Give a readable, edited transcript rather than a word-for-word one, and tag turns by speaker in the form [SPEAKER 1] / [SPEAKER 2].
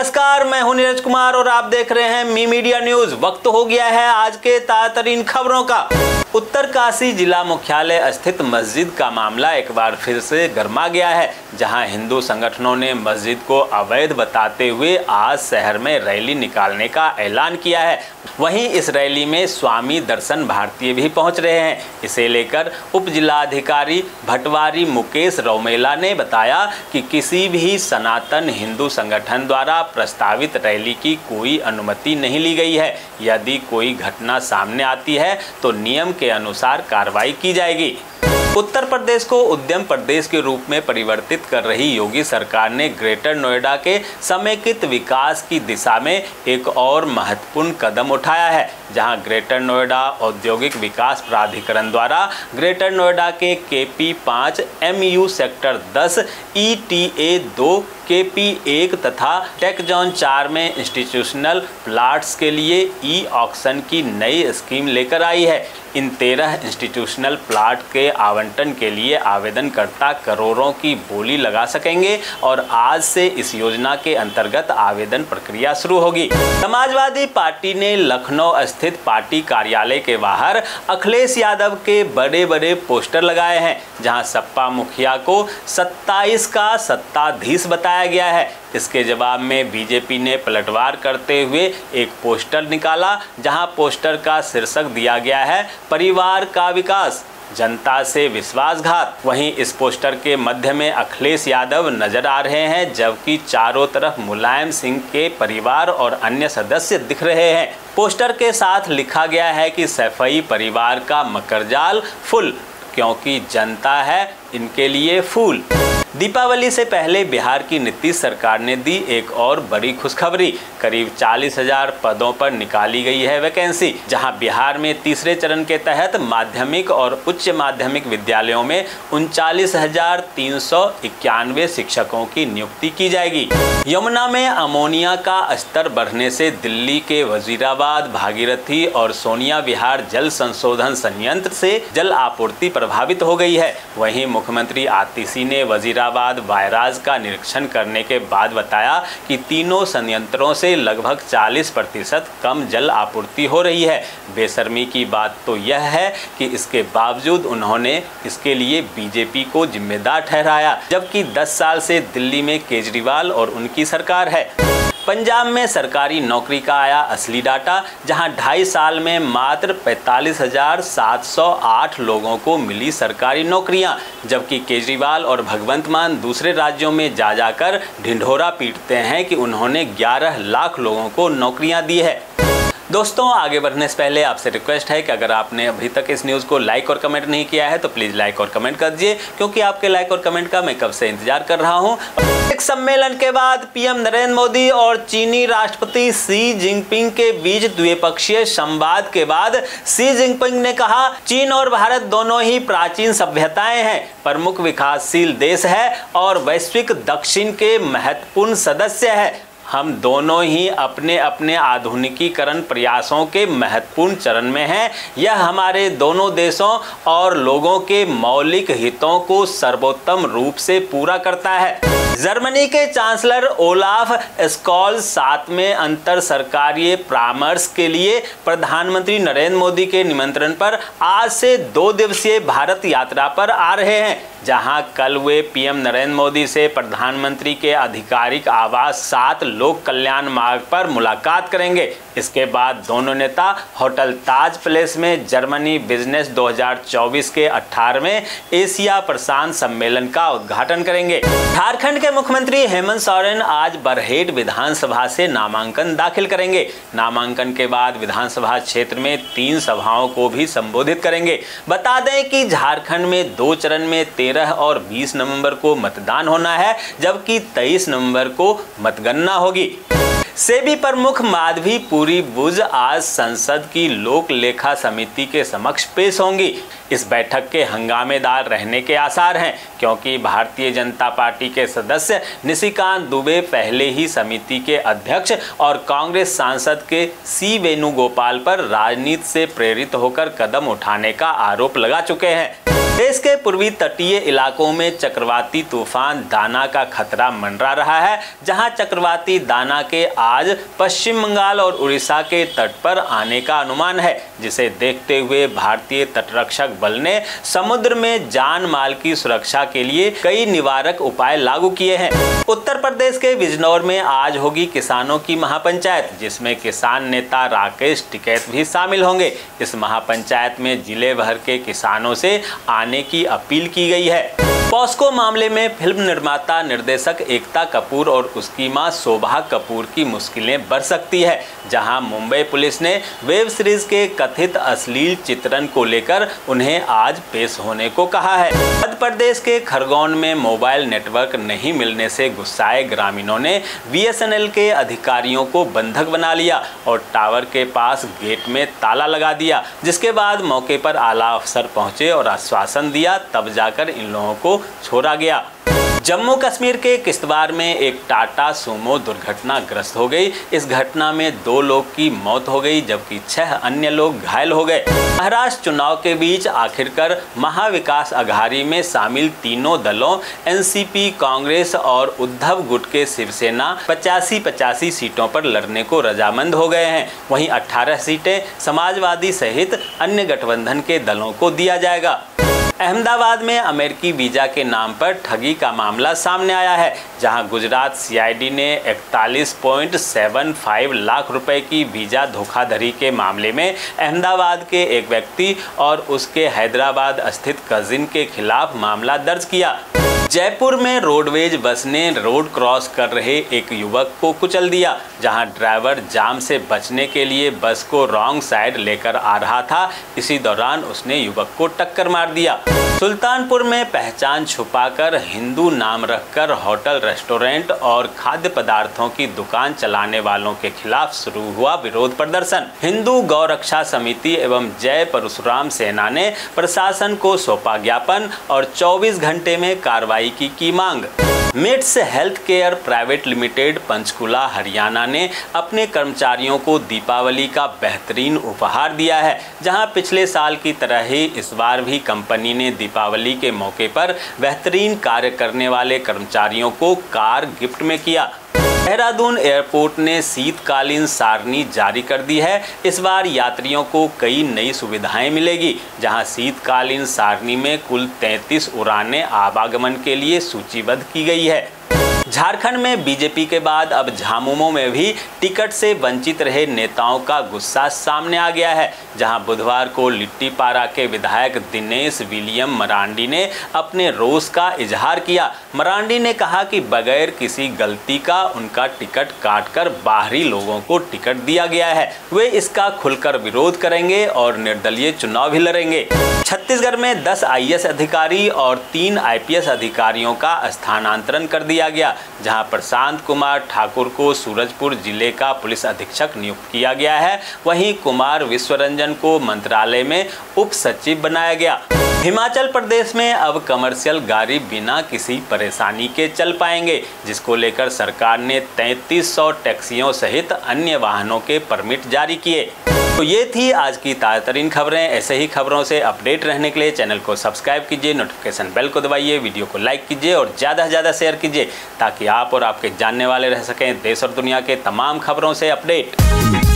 [SPEAKER 1] नमस्कार, मैं हूं नीरज कुमार और आप देख रहे हैं मी मीडिया न्यूज। वक्त हो गया है आज के ताज़ा खबरों का। उत्तरकाशी जिला मुख्यालय स्थित मस्जिद का मामला एक बार फिर से गर्मा गया है, जहां हिंदू संगठनों ने मस्जिद को अवैध बताते हुए आज शहर में रैली निकालने का ऐलान किया है। वहीं इस रैली में स्वामी दर्शन भारतीय भी पहुंच रहे हैं। इसे लेकर उप जिलाधिकारी भटवारी मुकेश रौमेला ने बताया कि किसी भी सनातन हिंदू संगठन द्वारा प्रस्तावित रैली की कोई अनुमति नहीं ली गई है। यदि कोई घटना सामने आती है तो नियम के अनुसार कार्रवाई की जाएगी। उत्तर प्रदेश को उद्यम प्रदेश के रूप में परिवर्तित कर रही योगी सरकार ने ग्रेटर नोएडा के समेकित विकास की दिशा में एक और महत्वपूर्ण कदम उठाया है, जहां ग्रेटर नोएडा औद्योगिक विकास प्राधिकरण द्वारा ग्रेटर नोएडा के KP 5, MU sector 10, ETA 2, KP 1 तथा टेक जोन 4 में इंस्टीट्यूशनल प्लाट्स के लिए ई-ऑक्शन की नई स्कीम लेकर आई है। इन 13 इंस्टीट्यूशनल प्लाट के आवंटन के लिए आवेदनकर्ता करोड़ों की बोली लगा सकेंगे और आज से इस योजना के अंतर्गत आवेदन प्रक्रिया शुरू होगी। समाजवादी पार्टी ने लखनऊ स्थित पार्टी कार्यालय के बाहर अखिलेश यादव के बड़े बड़े पोस्टर लगाए हैं, जहां सपा मुखिया को 27 का सत्ताधीश बताया गया है। इसके जवाब में बीजेपी ने पलटवार करते हुए एक पोस्टर निकाला, जहां पोस्टर का शीर्षक दिया गया है परिवार का विकास, जनता से विश्वासघात। वहीं इस पोस्टर के मध्य में अखिलेश यादव नजर आ रहे हैं, जबकि चारों तरफ मुलायम सिंह के परिवार और अन्य सदस्य दिख रहे हैं। पोस्टर के साथ लिखा गया है कि सैफई परिवार का मकरजाल फुल, क्योंकि जनता है इनके लिए फूल। दीपावली से पहले बिहार की नीतीश सरकार ने दी एक और बड़ी खुशखबरी। करीब 40,000 पदों पर निकाली गई है वैकेंसी, जहां बिहार में तीसरे चरण के तहत माध्यमिक और उच्च माध्यमिक विद्यालयों में 39,391 शिक्षकों की नियुक्ति की जाएगी। यमुना में अमोनिया का स्तर बढ़ने से दिल्ली के वजीराबाद, भागीरथी और सोनिया विहार जल संशोधन संयंत्र से जल आपूर्ति प्रभावित हो गई है। वहीं मुख्यमंत्री आतिशी ने वजीराबाद बैराज का निरीक्षण करने के बाद बताया कि तीनों संयंत्रों से लगभग 40% कम जल आपूर्ति हो रही है। बेशर्मी की बात तो यह है कि इसके बावजूद उन्होंने इसके लिए बीजेपी को जिम्मेदार ठहराया, जबकि 10 साल से दिल्ली में केजरीवाल और उनकी सरकार है। पंजाब में सरकारी नौकरी का आया असली डाटा, जहां 2.5 साल में मात्र 45,708 लोगों को मिली सरकारी नौकरियां, जबकि केजरीवाल और भगवंत मान दूसरे राज्यों में जा जाकर ढिंढोरा पीटते हैं कि उन्होंने 11 लाख लोगों को नौकरियां दी है। दोस्तों, आगे बढ़ने से पहले आपसे रिक्वेस्ट है कि अगर आपने अभी तक इस न्यूज़ को लाइक और कमेंट नहीं किया है तो प्लीज़ लाइक और कमेंट कर दीजिए, क्योंकि आपके लाइक और कमेंट का मैं कब से इंतजार कर रहा हूं। एक सम्मेलन के बाद पीएम नरेंद्र मोदी और चीनी राष्ट्रपति शी जिनपिंग के बीच द्विपक्षीय संवाद के बाद शी जिनपिंग ने कहा, चीन और भारत दोनों ही प्राचीन सभ्यताएं हैं, प्रमुख विकासशील देश है और वैश्विक दक्षिण के महत्वपूर्ण सदस्य है। हम दोनों ही अपने अपने आधुनिकीकरण प्रयासों के महत्वपूर्ण चरण में हैं। यह हमारे दोनों देशों और लोगों के मौलिक हितों को सर्वोत्तम रूप से पूरा करता है। जर्मनी के चांसलर ओलाफ स्कॉल्स 7वें अंतर सरकारीय परामर्श के लिए प्रधानमंत्री नरेंद्र मोदी के निमंत्रण पर आज से 2 दिवसीय भारत यात्रा पर आ रहे हैं, जहां कल वे पीएम नरेंद्र मोदी से प्रधानमंत्री के आधिकारिक आवास 7 लोक कल्याण मार्ग पर मुलाकात करेंगे। इसके बाद दोनों नेता होटल ताज पैलेस में जर्मनी बिजनेस 2024 के 18वें एशिया प्रशांत सम्मेलन का उद्घाटन करेंगे। झारखंड के मुख्यमंत्री हेमंत सोरेन आज बरहेट विधानसभा से नामांकन दाखिल करेंगे। नामांकन के बाद विधानसभा क्षेत्र में 3 सभाओं को भी संबोधित करेंगे। बता दें कि झारखंड में 2 चरण में 13 और 20 नवंबर को मतदान होना है, जबकि 23 नवंबर को मतगणना होगी। सेबी प्रमुख माधवी पुरी बुज आज संसद की लोक लेखा समिति के समक्ष पेश होंगी। इस बैठक के हंगामेदार रहने के आसार हैं, क्योंकि भारतीय जनता पार्टी के सदस्य निशिकांत दुबे पहले ही समिति के अध्यक्ष और कांग्रेस सांसद के सी वेणुगोपाल पर राजनीति से प्रेरित होकर कदम उठाने का आरोप लगा चुके हैं। देश के पूर्वी तटीय इलाकों में चक्रवाती तूफान दाना का खतरा मंडरा रहा है, जहां चक्रवाती दाना के आज पश्चिम बंगाल और उड़ीसा के तट पर आने का अनुमान है, जिसे देखते हुए भारतीय तटरक्षक बल ने समुद्र में जान माल की सुरक्षा के लिए कई निवारक उपाय लागू किए हैं। उत्तर प्रदेश के बिजनौर में आज होगी किसानों की महापंचायत, जिसमें किसान नेता राकेश टिकैत भी शामिल होंगे। इस महापंचायत में जिले भर के किसानों से आने की अपील की गई है। पॉस्को मामले में फिल्म निर्माता निर्देशक एकता कपूर और उसकी मां शोभा कपूर की मुश्किलें बढ़ सकती है, जहां मुंबई पुलिस ने वेब सीरीज के कथित अश्लील चित्रण को लेकर उन्हें आज पेश होने को कहा है। मध्य प्रदेश के खरगोन में मोबाइल नेटवर्क नहीं मिलने से गुस्साए ग्रामीणों ने BSNL के अधिकारियों को बंधक बना लिया और टावर के पास गेट में ताला लगा दिया, जिसके बाद मौके पर आला अफसर पहुंचे और आश्वासन दिया, तब जाकर इन लोगों को छोड़ा गया। जम्मू कश्मीर के किश्तवाड़ में एक टाटा सूमो दुर्घटनाग्रस्त हो गई। इस घटना में 2 लोग की मौत हो गई, जबकि 6 अन्य लोग घायल हो गए। महाराष्ट्र चुनाव के बीच आखिरकार महाविकास अघाड़ी में शामिल तीनों दलों NCP, कांग्रेस और उद्धव गुट के शिवसेना 85-85 सीटों पर लड़ने को रजामंद हो गए हैं। वहीं 18 सीटें समाजवादी सहित अन्य गठबंधन के दलों को दिया जाएगा। अहमदाबाद में अमेरिकी वीजा के नाम पर ठगी का मामला सामने आया है, जहां गुजरात CID ने 41.75 लाख रुपए की वीजा धोखाधड़ी के मामले में अहमदाबाद के एक व्यक्ति और उसके हैदराबाद स्थित कजिन के खिलाफ मामला दर्ज किया। जयपुर में रोडवेज बस ने रोड क्रॉस कर रहे एक युवक को कुचल दिया, जहां ड्राइवर जाम से बचने के लिए बस को रॉन्ग साइड लेकर आ रहा था। इसी दौरान उसने युवक को टक्कर मार दिया। सुल्तानपुर में पहचान छुपाकर हिंदू नाम रखकर होटल, रेस्टोरेंट और खाद्य पदार्थों की दुकान चलाने वालों के खिलाफ शुरू हुआ विरोध प्रदर्शन। हिंदू गौ रक्षा समिति एवं जय परशुराम सेना ने प्रशासन को सौंपा ज्ञापन और 24 घंटे में कार्रवाई की मांग। Mits health care private limited Panchkula Haryana ने अपने कर्मचारियों को दीपावली का बेहतरीन उपहार दिया है, जहां पिछले साल की तरह ही इस बार भी कंपनी ने दीपावली के मौके पर बेहतरीन कार्य करने वाले कर्मचारियों को कार गिफ्ट में किया। देहरादून एयरपोर्ट ने शीतकालीन सारणी जारी कर दी है। इस बार यात्रियों को कई नई सुविधाएं मिलेगी, जहां शीतकालीन सारणी में कुल 33 उड़ानें आवागमन के लिए सूचीबद्ध की गई है। झारखंड में बीजेपी के बाद अब झामुमो में भी टिकट से वंचित रहे नेताओं का गुस्सा सामने आ गया है, जहां बुधवार को लिट्टीपारा के विधायक दिनेश विलियम मरांडी ने अपने रोष का इजहार किया। मरांडी ने कहा कि बगैर किसी गलती का उनका टिकट काटकर बाहरी लोगों को टिकट दिया गया है। वे इसका खुलकर विरोध करेंगे और निर्दलीय चुनाव भी लड़ेंगे। छत्तीसगढ़ में 10 IAS अधिकारी और 3 IPS अधिकारियों का स्थानांतरण कर दिया गया, जहां प्रशांत कुमार ठाकुर को सूरजपुर जिले का पुलिस अधीक्षक नियुक्त किया गया है। वहीं कुमार विश्वरंजन को मंत्रालय में उप सचिव बनाया गया। हिमाचल प्रदेश में अब कमर्शियल गाड़ी बिना किसी परेशानी के चल पाएंगे, जिसको लेकर सरकार ने 3300 टैक्सियों सहित अन्य वाहनों के परमिट जारी किए। तो ये थी आज की ताज़ा-तरीन खबरें। ऐसे ही खबरों से अपडेट रहने के लिए चैनल को सब्सक्राइब कीजिए, नोटिफिकेशन बेल को दबाइए, वीडियो को लाइक कीजिए और ज़्यादा से ज़्यादा शेयर कीजिए, ताकि आप और आपके जानने वाले रह सकें देश और दुनिया के तमाम खबरों से अपडेट।